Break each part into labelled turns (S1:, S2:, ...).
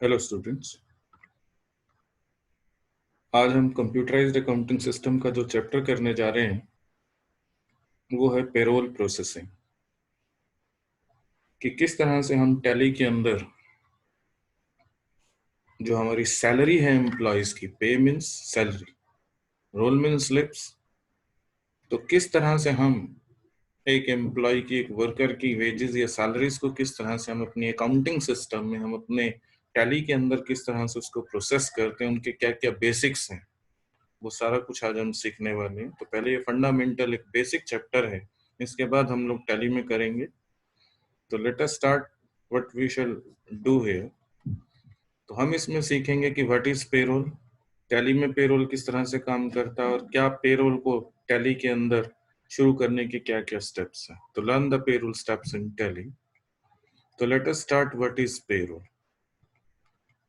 S1: Hello students. आज हम computerised accounting system का जो चैप्टर करने जा रहे हैं वो है पेरोल प्रोसेसिंग। कि किस तरह से हम टैली के अंदर जो हमारी सैलरी है एम्प्लॉयज की, pay means salary, roll means slips, तो किस तरह से हम एक एम्प्लॉय की, एक वर्कर की वेजेस या सैलरीज को किस तरह से हम अपनी अकाउंटिंग सिस्टम में, हम अपने टैली के अंदर किस तरह से उसको प्रोसेस करते हैं, उनके क्या क्या बेसिक्स हैं, वो सारा कुछ आज हम सीखने वाले हैं। तो पहले ये फंडामेंटल एक बेसिक चैप्टर है, इसके बाद हम लोग टैली में करेंगे। तो let us start what we shall do here. तो हम इसमें सीखेंगे कि व्हाट इज पेरोल, टैली में पेरोल किस तरह से काम करता है और क्या पेरोल को टैली के अंदर शुरू करने के क्या क्या स्टेप्स हैं। तो learn the payroll steps in Tally. तो let us start what is payroll.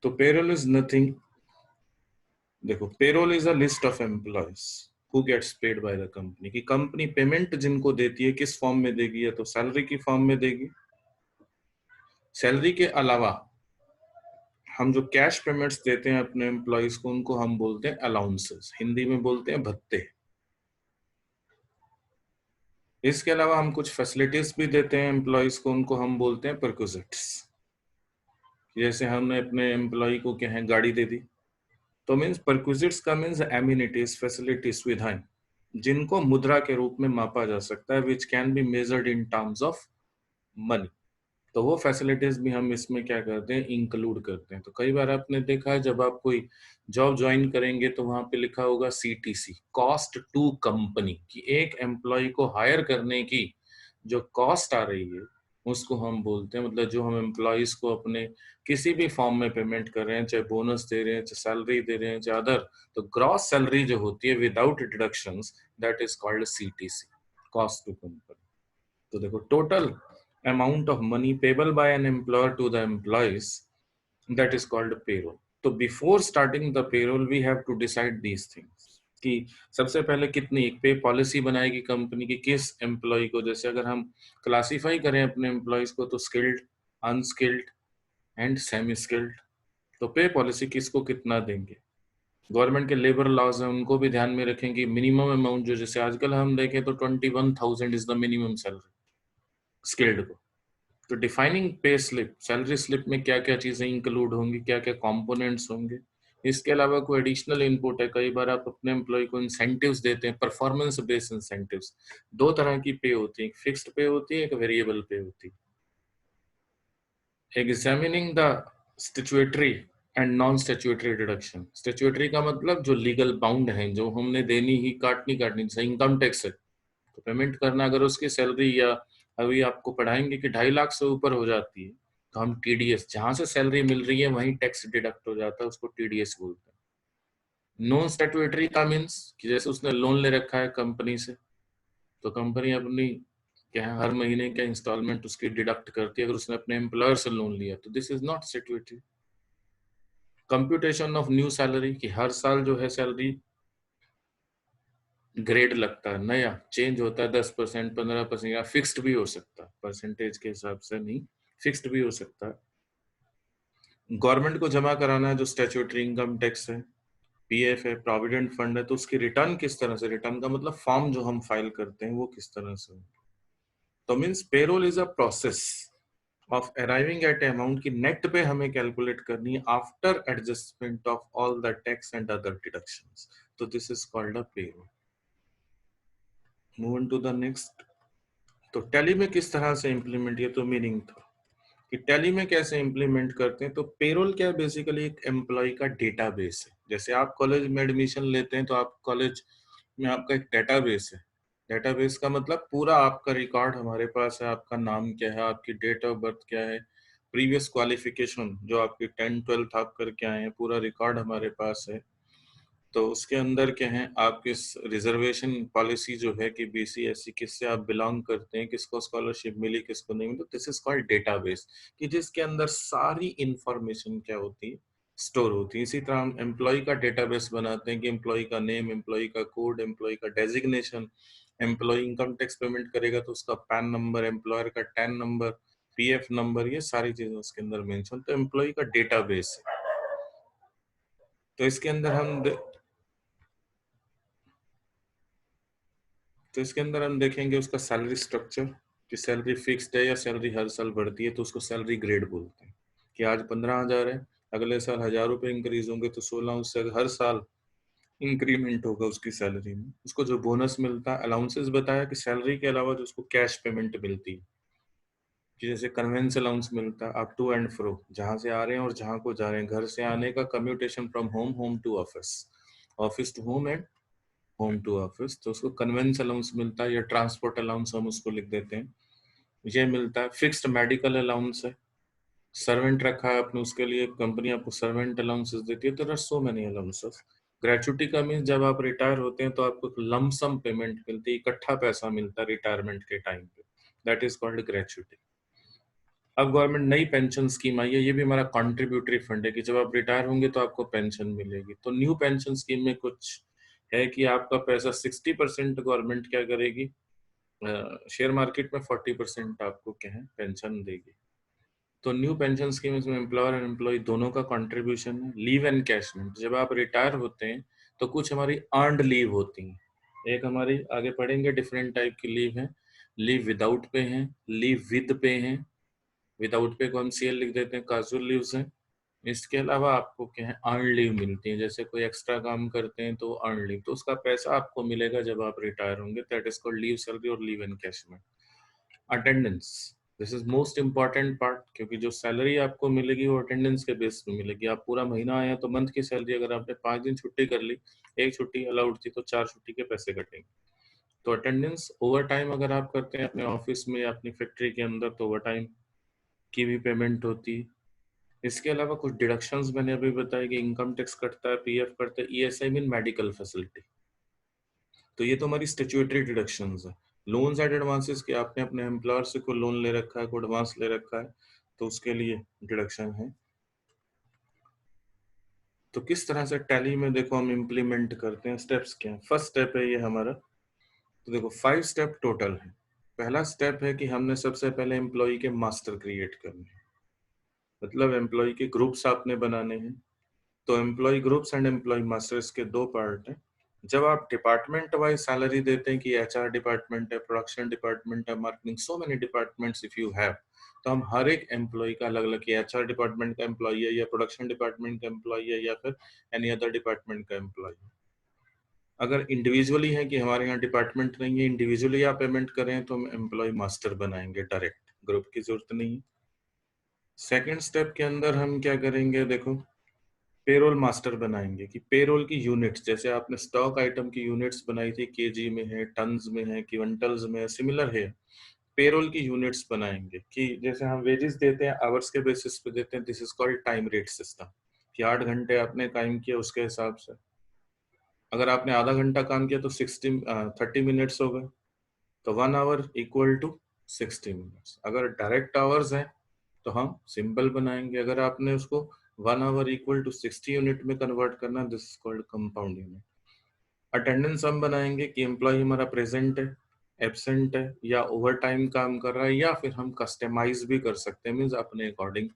S1: तो पेरोल इज नथिंग, देखो, payroll is a list of employees who gets paid by the company. की कंपनी पेमेंट जिनको देती है किस फॉर्म में देगी, या तो सैलरी की फॉर्म में देगी। सैलरी के अलावा हम जो कैश पेमेंट्स देते हैं अपने एम्प्लॉयज को, उनको हम बोलते हैं अलाउंसेस, हिंदी में बोलते हैं भत्ते। इसके अलावा हम कुछ फैसिलिटीज भी देते हैं एम्प्लॉयज को, उनको हम बोलते हैं परक्विजिट्स। जैसे हमने अपने एम्प्लॉय को क्या है, गाड़ी दे दी, तो मीन्स परक्विजिट्स का मीन्स एमिनिटीज, फैसिलिटी, सुविधाएं जिनको मुद्रा के रूप में मापा जा सकता है, which can be measured in terms of money. तो वो फैसिलिटीज भी हम इसमें क्या करते हैं, इंक्लूड करते हैं। तो कई बार आपने देखा है जब आप कोई जॉब ज्वाइन करेंगे तो वहां पे लिखा होगा CTC, कॉस्ट टू कंपनी, कि एक एम्प्लॉय को हायर करने की जो कॉस्ट आ रही है उसको हम बोलते हैं, मतलब जो हम एम्प्लॉयज को अपने किसी भी फॉर्म में पेमेंट कर रहे हैं, चाहे बोनस दे रहे हैं, चाहे सैलरी दे रहे हैं, चाहे अदर, तो ग्रॉस सैलरी जो होती है without deductions, that is called CTC, cost to company. तो देखो, total amount of money payable by an employer to the employees, that is called payroll. तो before starting the payroll we have to decide these things कि सबसे पहले कितनी एक पे policy बनाएगी कंपनी की किस एम्प्लॉय को। जैसे अगर हम क्लासिफाई करें अपने एम्प्लॉयज को तो skilled, unskilled and semi skilled, तो पे पॉलिसी किसको कितना देंगे। गवर्नमेंट के लेबर लॉज हैं, उनको भी ध्यान में रखें कि मिनिमम अमाउंट जो, जैसे आजकल हम देखें तो 21,000 is the minimum salary skilled को। तो defining pay slip, salary slip में क्या क्या चीजें इंक्लूड होंगी, क्या क्या कंपोनेंट्स होंगे। इसके अलावा कोई एडिशनल इनपुट है, कई बार आप अपने एम्प्लॉय को इंसेंटिव्स देते हैं, परफॉर्मेंस बेस्ड इंसेंटिव्स। दो तरह की पे होती है, एक फिक्स्ड पे होती है, एक वेरिएबल पे होती है। Examining the statutory and non statutory deduction. Statutory का मतलब जो लीगल बाउंड है, जो हमने देनी ही काटनी काटनी, जैसे इनकम टैक्स है तो पेमेंट करना, अगर उसकी सैलरी, या अभी आपको पढ़ाएंगे कि 2.5 लाख से ऊपर हो जाती है तो हम TDS, जहां से सैलरी मिल रही है वहीं टैक्स डिडक्ट हो जाता है, उसको TDS बोलते हैं। नॉन स्टैट्यूटरी का मीन्स कि जैसे उसने लोन ले रखा है कंपनी से, तो कंपनी अपनी क्या है, हर महीने का इंस्टॉलमेंट उसकी डिडक्ट करती है। अगर उसने अपने एम्प्लॉयर से लोन लिया तो this is not statutory. Computation of new salary, कि हर साल जो है सैलरी ग्रेड लगता है, नया चेंज होता है, 10%, 15%, या फिक्स्ड भी हो सकता है, परसेंटेज के हिसाब से नहीं, फिक्स्ड भी हो सकता है। गवर्नमेंट को जमा कराना है जो स्टैट्यूटरी इनकम टैक्स है, PF है, प्रोविडेंट फंड है, तो उसकी रिटर्न किस तरह से, रिटर्न का मतलब फॉर्म जो हम फाइल करते हैं वो किस तरह से। तो means payroll is a process of arriving at amount की नेट पे हमें कैलकुलेट करनी है after adjustment of all the tax and other deductions. तो this is called a payroll. Move on to the next. तो Tally में किस तरह से इंप्लीमेंट, ये तो मीनिंग था कि टैली में कैसे इंप्लीमेंट करते हैं। तो पेरोल क्या है, बेसिकली एक एम्प्लॉय का डेटाबेस है। जैसे आप कॉलेज में एडमिशन लेते हैं तो आप कॉलेज में आपका एक डेटाबेस है। डेटाबेस का मतलब पूरा आपका रिकॉर्ड हमारे पास है, आपका नाम क्या है, आपकी डेट ऑफ बर्थ क्या है, प्रीवियस क्वालिफिकेशन जो आपकी 10th 12th आप करके आए हैं, पूरा रिकॉर्ड हमारे पास है। तो उसके अंदर क्या है, आपकी रिजर्वेशन पॉलिसी जो है कि BC SC किससे आप बिलोंग करते हैं, किसको स्कॉलरशिप मिली, किसको नहीं मिली, दिस इज कॉल्ड डेटाबेस, कि जिसके अंदर सारी इंफॉर्मेशन क्या होती है, स्टोर होती है। इसी तरह हम एम्प्लॉय का डेटाबेस बनाते हैं कि एम्प्लॉय का नेम, एम्प्लॉय का कोड, एम्प्लॉय का designation, employee income tax payment करेगा तो उसका पैन नंबर, एम्प्लॉयर का टैन नंबर, पीएफ नंबर, ये सारी चीजें उसके अंदर मेंशन, तो एम्प्लॉय का डेटाबेस है। तो इसके अंदर हम देखेंगे उसका सैलरी स्ट्रक्चर, कि सैलरी फिक्स्ड है या सैलरी हर साल बढ़ती है, तो उसको सैलरी ग्रेड बोलते हैं। कि आज 15,000 है, अगले साल 1,000 रुपए इंक्रीज होंगे तो 16, उससे हर साल इंक्रीमेंट होगा उसकी सैलरी में। उसको जो बोनस मिलता है, अलाउंसेस बताया कि सैलरी के अलावा जो उसको कैश पेमेंट मिलती है, कि जैसे कन्वेंस अलाउंस मिलता है अप टू एंड फ्रो, जहां से आ रहे हैं और जहां को जा रहे हैं, घर से आने का commutation from home, home to office, office to home and home to office, तो उसको कन्वेंस अलाउंस मिलता है, या ट्रांसपोर्ट अलाउंस हम उसको लिख देते हैं, ये मिलता है। फिक्स्ड मेडिकल अलाउंस है, सर्वेंट रखा है आपने, उसके लिए कंपनी आपको सर्वेंट अलाउंसेस देती है, तो there are so many allowances. Gratuity का मीन जब आप रिटायर होते हैं तो आपको लमसम पेमेंट मिलती है, इकट्ठा पैसा मिलता है रिटायरमेंट के टाइम पे, दैट इज कॉल्ड ग्रेचुटी। अब गवर्नमेंट नई पेंशन स्कीम आई है, ये भी हमारा कॉन्ट्रीब्यूटरी फंड है, कि जब आप रिटायर होंगे तो आपको पेंशन मिलेगी। तो न्यू पेंशन स्कीम में कुछ है कि आपका पैसा 60% गवर्नमेंट क्या करेगी, शेयर मार्केट में 40% आपको क्या है पेंशन देगी। तो न्यू पेंशन स्कीम, इसमें एम्प्लॉयर एंड एम्प्लॉय दोनों का कंट्रीब्यूशन है। लीव एनकैशमेंट, जब आप रिटायर होते हैं तो कुछ हमारी अर्नड लीव होती हैं, एक हमारी आगे पढ़ेंगे डिफरेंट टाइप की लीव है। लीव विदाउट पे हैं, लीव विद पे हैं। विदाउट पे को हम सीएल लिख देते हैं, काजुअल लीव्स हैं। इसके अलावा आपको क्या है अर्न लीव मिलती है, जैसे कोई एक्स्ट्रा काम करते हैं तो अर्न लीव, तो उसका पैसा आपको मिलेगा जब आप रिटायर होंगे, that is called leave salary और leave encashment. Attendance, this is most important part, क्योंकि जो सैलरी आपको मिलेगी वो अटेंडेंस के बेस पे मिलेगी। आप पूरा महीना आए तो मंथ की सैलरी, अगर आपने 5 दिन छुट्टी कर ली, एक छुट्टी अलाउड थी, तो 4 छुट्टी के पैसे कटेंगे। तो अटेंडेंस, ओवर टाइम अगर आप करते हैं अपने ऑफिस में या अपनी फैक्ट्री के अंदर, तो ओवर टाइम की भी पेमेंट होती है। इसके अलावा कुछ डिडक्शंस मैंने अभी बताया, कि इनकम टैक्स कटता है, पीएफ कटता है, ईएसआई मीन मेडिकल फैसिलिटी। तो ये तो हमारी स्टेट्यूटरी डिडक्शंस है। लोन्स एंड एडवांसेस, कि आपने अपने एम्प्लॉयर से कोई लोन ले रखा है, कोई एडवांस ले रखा है, तो उसके लिए डिडक्शन है। तो किस तरह से टैली में देखो हम इम्प्लीमेंट करते हैं, स्टेप्स क्या है। फर्स्ट स्टेप है ये हमारा, तो देखो 5 स्टेप टोटल है। पहला स्टेप है कि हमने सबसे पहले एम्प्लॉय के मास्टर क्रिएट करने हैं, मतलब एम्प्लॉय के ग्रुप्स आपने बनाने हैं। तो employee groups and employee masters के 2 पार्ट हैं। जब आप डिपार्टमेंट वाइज सैलरी देते हैं, कि एचआर डिपार्टमेंट है, प्रोडक्शन डिपार्टमेंट है, marketing, so many departments if you have, तो हम हर एक एम्प्लॉय का अलग अलग, एचआर डिपार्टमेंट का एम्प्लॉय है, या प्रोडक्शन डिपार्टमेंट का एम्प्लॉय है, या फिर एनी अदर डिपार्टमेंट का एम्प्लॉय है। अगर इंडिविजुअली है, कि हमारे यहाँ डिपार्टमेंट नहीं है, इंडिविजुअली आप पेमेंट करें, तो हम एम्प्लॉय मास्टर बनाएंगे, डायरेक्ट ग्रुप की जरूरत नहीं है। सेकेंड स्टेप के अंदर हम क्या करेंगे, देखो पेरोल मास्टर बनाएंगे, कि पेरोल की यूनिट्स, जैसे आपने स्टॉक आइटम की यूनिट्स बनाई थी, केजी में है, टन्स में है, क्विंटल्स में है, सिमिलर है। पेरोल की यूनिट्स बनाएंगे, कि जैसे हम वेजेस देते हैं आवर्स के बेसिस पे देते हैं, this is called time rate system, कि 8 घंटे आपने काम किया उसके हिसाब से। अगर आपने आधा घंटा काम किया तो 30 मिनट्स हो गए, तो 1 आवर इक्वल टू 60 मिनट्स। अगर डायरेक्ट आवर्स हैं तो हम सिंपल बनाएंगे, अगर आपने उसको 1 आवर इक्वल टू 60 यूनिट में कन्वर्ट करना, this is called compound unit. Attendance हम बनाएंगे, कि एम्प्लॉय हमारा प्रेजेंट है, एब्सेंट है, या ओवर टाइम काम कर रहा है, या फिर हम कस्टमाइज भी कर सकते हैं, मीन्स अपने अकॉर्डिंग,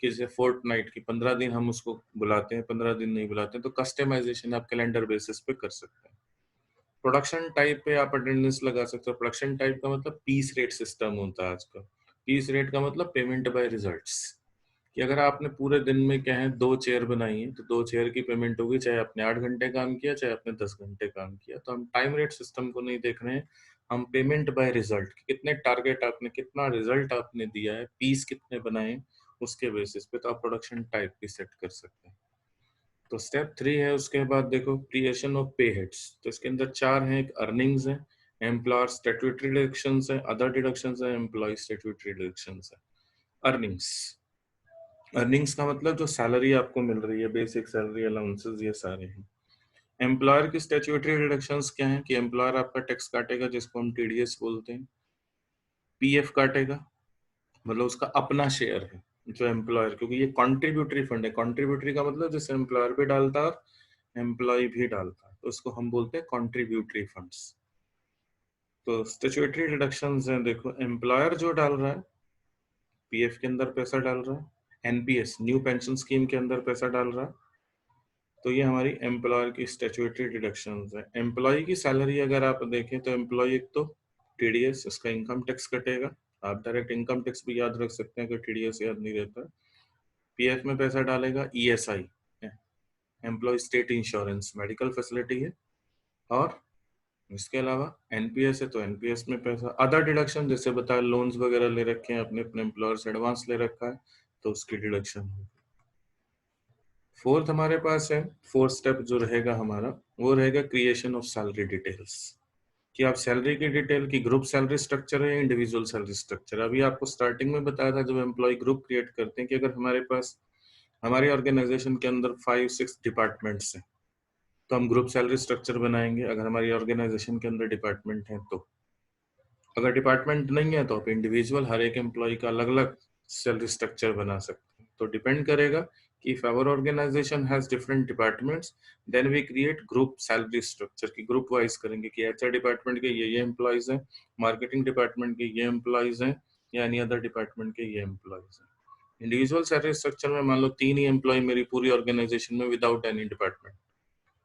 S1: कि जैसे फोर्टनाइट की 15 दिन हम उसको बुलाते हैं, 15 दिन नहीं बुलाते हैं, तो कस्टमाइजेशन आप कैलेंडर बेसिस पे कर सकते हैं। प्रोडक्शन टाइप पे आप अटेंडेंस लगा सकते हो। प्रोडक्शन टाइप का मतलब पीस रेट सिस्टम होता है आजकल। पीस रेट का मतलब पेमेंट बाय रिजल्ट्स, कि अगर आपने पूरे दिन में क्या है 2 चेयर बनाई है, तो 2 चेयर की पेमेंट होगी, चाहे आपने 8 घंटे काम किया, चाहे आपने 10 घंटे काम किया। तो हम टाइम रेट सिस्टम को नहीं देख रहे हैं, हम पेमेंट बाय रिजल्ट, कितने टारगेट आपने, कितना रिजल्ट आपने दिया है, पीस कितने बनाए, उसके बेसिस पे तो आप प्रोडक्शन टाइप भी सेट कर सकते हैं। तो स्टेप 3 है, उसके बाद देखो क्रिएशन ऑफ पे हेड्स। तो इसके अंदर 4 हैं, एक अर्निंग्स है, एम्प्लॉयर स्टैट्यूटरी डिडक्शंस है, अदर डिडक्शंस है, एम्प्लॉय स्टैट्यूटरी डिडक्शंस है। अर्निंग्स, अर्निंग्स का मतलब जो सैलरी आपको मिल रही है, बेसिक सैलरी, अलाउंसेस, ये सारे हैं। एम्प्लॉयर की स्टैट्यूटरी डिडक्शंस क्या है, कि एम्प्लॉयर आपका टैक्स काटेगा, जिसको हम टीडीएस बोलते हैं। पीएफ काटेगा, मतलब उसका अपना शेयर है जो एम्प्लॉयर, क्योंकि ये कॉन्ट्रीब्यूटरी फंड है। कॉन्ट्रीब्यूटरी का मतलब जैसे एम्प्लॉयर भी डालता है और एम्प्लॉय भी डालता है, तो उसको हम बोलते हैं कॉन्ट्रीब्यूटरी फंड्स। तो स्टैट्यूटरी डिडक्शंस हैं, देखो एम्प्लॉयर जो डाल रहा है पीएफ के अंदर पैसा डाल रहा है, एनपीएस न्यू पेंशन स्कीम के अंदर पैसा डाल रहा है। तो ये हमारी एम्प्लॉयर की स्टैट्यूटरी डिडक्शंस है। एम्प्लॉय की सैलरी अगर आप देखें तो एम्प्लॉय एक तो टीडीएस, इसका इनकम टैक्स कटेगा। आप डायरेक्ट इनकम टैक्स भी याद रख सकते हैं, अगर टीडीएस याद नहीं रहता। पीएफ में पैसा डालेगा, ESI employee state insurance medical facility है, और इसके अलावा एनपीएस है तो एनपीएस में पैसा। अदर डिडक्शन जैसे बताया, लोन्स वगैरह ले रखे हैं अपने अपने एम्प्लॉयर से, एडवांस ले रखा है तो उसकी डिडक्शन होगी। फोर्थ हमारे पास है, फोर्थ स्टेप जो रहेगा हमारा वो रहेगा क्रिएशन ऑफ सैलरी डिटेल्स, कि आप सैलरी की डिटेल की ग्रुप सैलरी स्ट्रक्चर है, इंडिविजुअल सैलरी स्ट्रक्चर। अभी आपको स्टार्टिंग में बताया था जब एम्प्लॉय ग्रुप क्रिएट करते हैं कि अगर हमारे पास हमारी ऑर्गेनाइजेशन के अंदर 5-6 डिपार्टमेंट्स हैं तो हम ग्रुप सैलरी स्ट्रक्चर बनाएंगे। अगर हमारी ऑर्गेनाइजेशन के अंदर डिपार्टमेंट है तो, अगर डिपार्टमेंट नहीं है तो आप इंडिविजुअल हर एक एम्प्लॉय का अलग अलग सैलरी स्ट्रक्चर बना सकते हैं। तो डिपेंड करेगा कि if our organisation has different departments then we create group salary structure, की ग्रुप वाइज करेंगे कि एचआर डिपार्टमेंट के ये एम्प्लॉयज हैं, मार्केटिंग डिपार्टमेंट के ये एम्प्लॉयज हैं, या एनी अदर डिपार्टमेंट के ये एम्प्लॉयज हैं। इंडिविजुअल सैलरी स्ट्रक्चर में मान लो 3 ही एम्प्लॉय मेरी पूरी ऑर्गेनाइजेशन में without any department,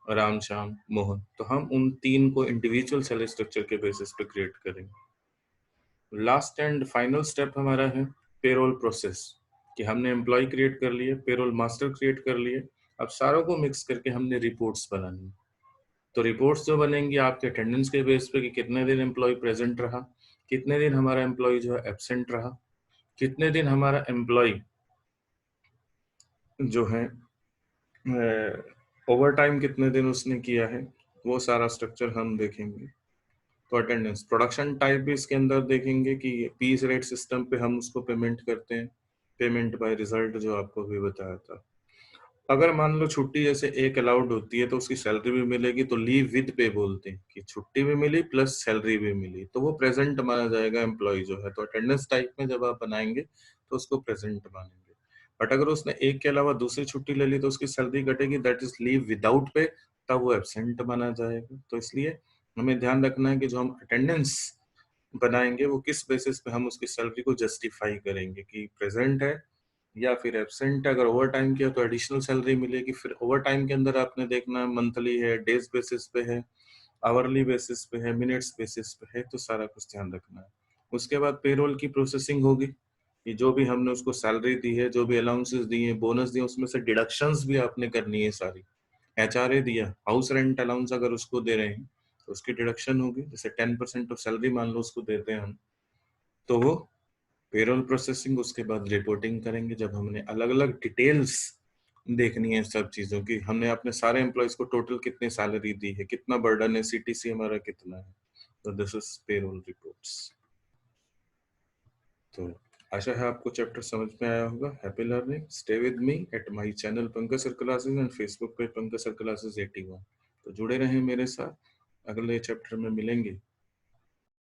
S1: Ram Shyam Mohan, तो हम उन 3 को इंडिविजुअल सैलरी स्ट्रक्चर के बेसिस पे क्रिएट करेंगे। लास्ट एंड फाइनल स्टेप हमारा है पेरोल प्रोसेस, कि हमने एम्प्लॉय क्रिएट कर लिए, पेरोल मास्टर क्रिएट कर लिए, अब सारों को मिक्स करके हमने रिपोर्ट्स बनानी। तो रिपोर्ट्स जो बनेंगी आपके अटेंडेंस के बेस पे, कि कितने दिन एम्प्लॉय प्रेजेंट रहा, कितने दिन हमारा एम्प्लॉय जो है एब्सेंट रहा, कितने दिन हमारा एम्प्लॉय जो है ओवर टाइम कितने दिन उसने किया है, वो सारा स्ट्रक्चर हम देखेंगे। तो अटेंडेंस, प्रोडक्शन टाइप भी इसके अंदर देखेंगे कि पीस रेट सिस्टम पे हम उसको पेमेंट करते हैं, पेमेंट बाय रिजल्ट जो आपको भी बताया था। अगर मान लो छुट्टी जैसे एक अलाउड होती है तो उसकी सैलरी भी मिलेगी, तो लीव विद पे बोलते हैं कि छुट्टी भी मिली प्लस सैलरी भी मिली, तो वो प्रेजेंट माना जाएगा एम्प्लॉय जो है। तो अटेंडेंस टाइप में जब आप बनाएंगे तो उसको प्रेजेंट मानेंगे। बट अगर उसने एक के अलावा दूसरी छुट्टी ले ली तो उसकी सैलरी कटेगी, that is leave without pay, तब वो एब्सेंट माना जाएगा। तो इसलिए हमें ध्यान रखना है कि जो हम अटेंडेंस बनाएंगे वो किस बेसिस पे हम उसकी सैलरी को जस्टिफाई करेंगे, कि प्रेजेंट है या फिर एब्सेंट। अगर ओवर टाइम किया तो एडिशनल सैलरी मिलेगी। फिर ओवर टाइम के अंदर आपने देखना है मंथली है, डेज बेसिस पे है, आवरली बेसिस पे है, मिनट्स बेसिस पे है, तो सारा कुछ ध्यान रखना है। उसके बाद पेरोल की प्रोसेसिंग होगी, कि जो भी हमने उसको सैलरी दी है, जो भी अलाउंसेस दिए, बोनस दिए, उसमें से डिडक्शंस भी आपने करनी है सारी। एचआरए दिया, हाउस रेंट अलाउंस अगर उसको दे रहे हैं तो उसकी डिडक्शन होगी। जैसे 10% ऑफ सैलरी मान लो उसको देते हैं हम, तो वो पेरोल प्रोसेसिंग, उसके बाद रिपोर्टिंग करेंगे जब हमने अलग अलग डिटेल्स देखनी है सब चीजों की। हमने अपने सारे एम्प्लॉयज को टोटल कितनी सैलरी दी है, कितना बर्डन है, सीटीसी हमारा कितना है। तो दिस इज पेरोल रिपोर्ट्स। तो आशा है आपको चैप्टर समझ में आया होगा। Happy learning, stay with me at my channel Pankaj sir classes and Facebook पे पंकज सर क्लासेस 81। तो जुड़े रहें मेरे साथ, अगले चैप्टर में मिलेंगे।